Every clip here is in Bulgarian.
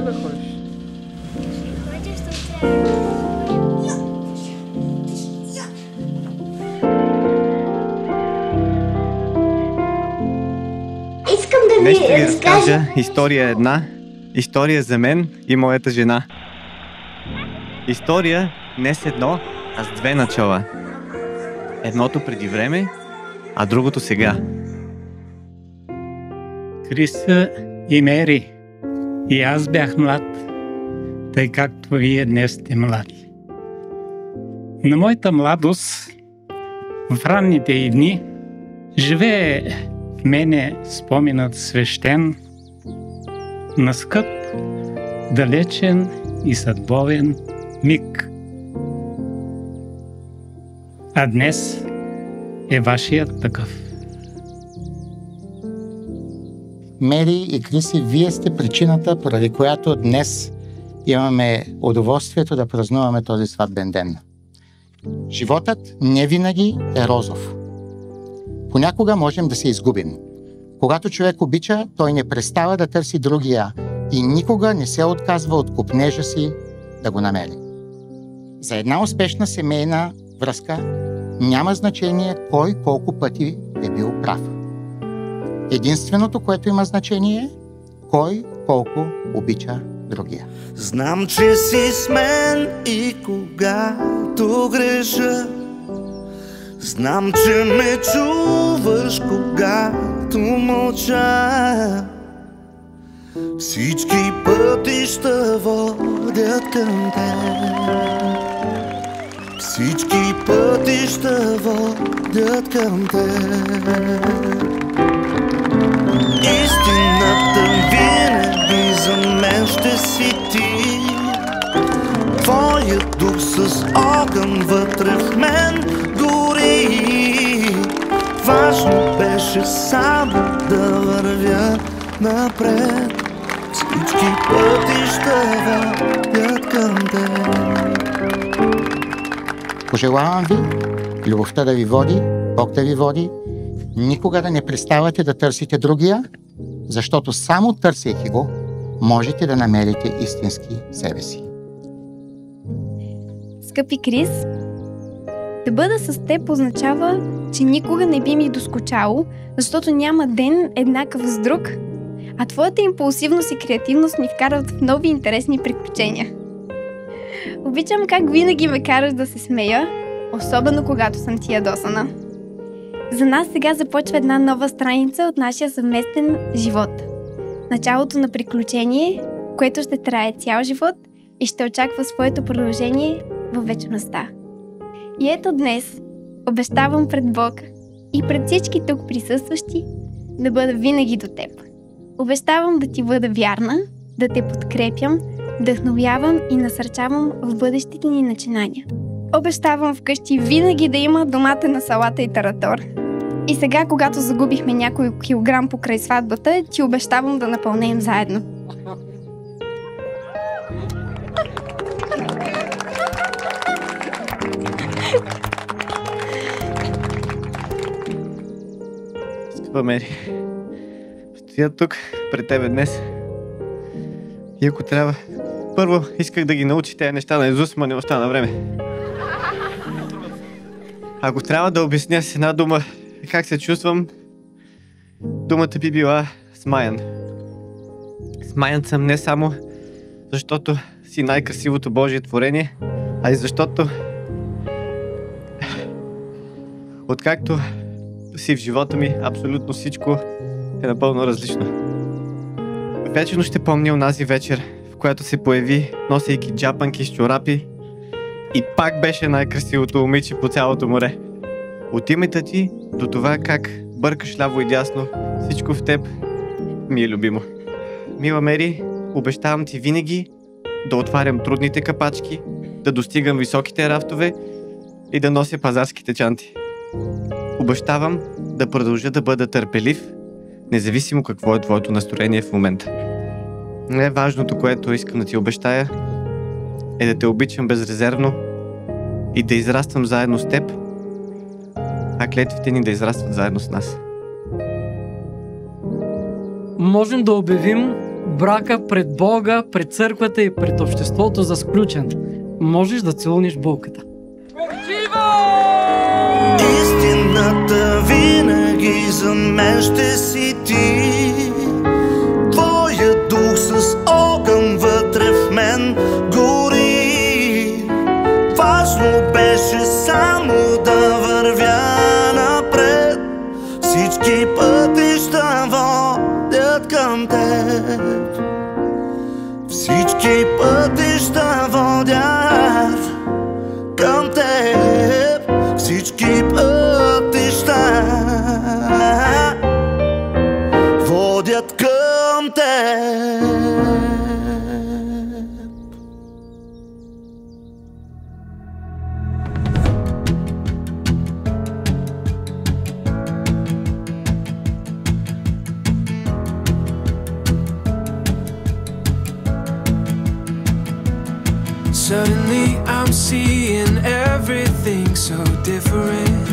да ходиш. Искам да Днес ще ви разкажа разкажа история една. История за мен и моята жена. История не с едно, а с две начала. Едното преди време, а другото сега. Крис и Мери. И аз бях млад, тъй както вие днес сте млади. На моята младост, в ранните й дни, живее в мене споменът свещен на скъп, далечен и съдбовен миг. А днес е вашият такъв. Мери и Криси, вие сте причината, поради която днес имаме удоволствието да празнуваме този сватбен ден. Животът не винаги е розов. Понякога можем да се изгубим. Когато човек обича, той не престава да търси другия и никога не се отказва от копнежа си да го намери. За една успешна семейна връзка няма значение кой колко пъти е бил прав. Единственото, което има значение е кой колко обича другия. Знам, че си с мен и когато греша. Знам, че ме чуваш, когато мълча. Всички пътища водят към теб. Всички пътища водят към теб. Истината винаги за мен ще си ти. Твоят дух с огън вътре в мен гори. Важно беше само да вървя напред. Всички пътища водят към теб. Пожелавам ви любовта да ви води, Бог да ви води. Никога да не преставате да търсите другия, защото само търсейки го, можете да намерите истински себе си. Скъпи Крис, да бъда с теб означава, че никога не би ми доскучало, защото няма ден еднакъв с друг, а твоята импулсивност и креативност ни вкарват в нови интересни приключения. Обичам как винаги ме караш да се смея, особено когато съм ти ядосана. За нас сега започва една нова страница от нашия съвместен живот. Началото на приключение, което ще трае цял живот и ще очаква своето продължение във вечността. И ето днес обещавам пред Бог и пред всички тук присъстващи да бъда винаги до теб. Обещавам да ти бъда вярна, да те подкрепям, вдъхновявам и насърчавам в бъдещите ни начинания. Обещавам вкъщи винаги да има доматена салата и таратор. И сега, когато загубихме някой килограм покрай сватбата, ти обещавам да напълнеем заедно. Скъпа Мери, стоя тук пред тебе днес. И ако трябва, първо исках да ги научи тези неща наизуст, но не остана време. Ако трябва да обясня с една дума как се чувствам, думата би била смаян. Смаян съм не само защото си най-красивото Божие творение, а и защото откакто си в живота ми, абсолютно всичко е напълно различно. Вечно ще помня онази вечер, в която се появи, носейки джапанки с чорапи и пак беше най-красивото момиче по цялото море. От името ти до това как бъркаш ляво и дясно, всичко в теб ми е любимо. Мила Мери, обещавам ти винаги да отварям трудните капачки, да достигам високите рафтове и да нося пазарските чанти. Обещавам да продължа да бъда търпелив, независимо какво е твоето настроение в момента. Най-важното, което искам да ти обещая, е да те обичам безрезервно и да израствам заедно с теб, а клетвите ни да израстват заедно с нас. Можем да обявим брака пред Бога, пред църквата и пред обществото за сключен. Можеш да целуниш булката. Истината винаги за мен ще си ти. Твоя дух с огън вътре в мен гори. Важно беше само да вървя напред. Всички пътища водят към теб. Всички пътища водят към теб. Всички пътища водят към теб. Suddenly I'm seeing everything so different.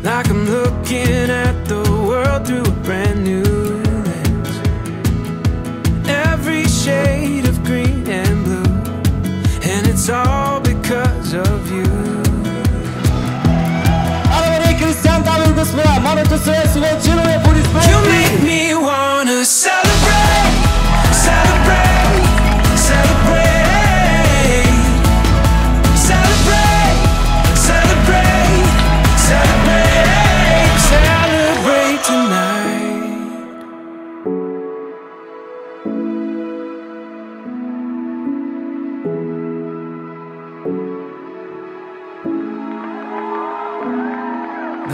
Like I'm looking at the world through a brand new lens. Every shade of green and blue, and it's all because of you. You make me wanna celebrate, celebrate, celebrate, celebrate, celebrate, celebrate, celebrate tonight.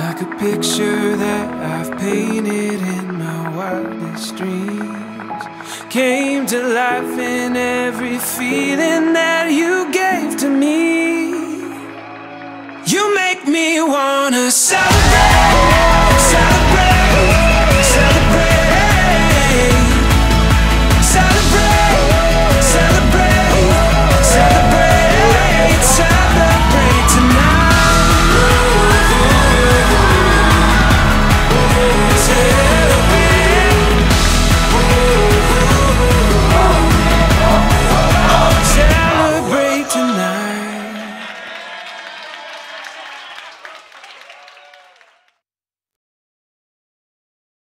Like a picture that I've painted in my wildest dreams, came to life in every feeling that you gave to me. You make me wanna celebrate.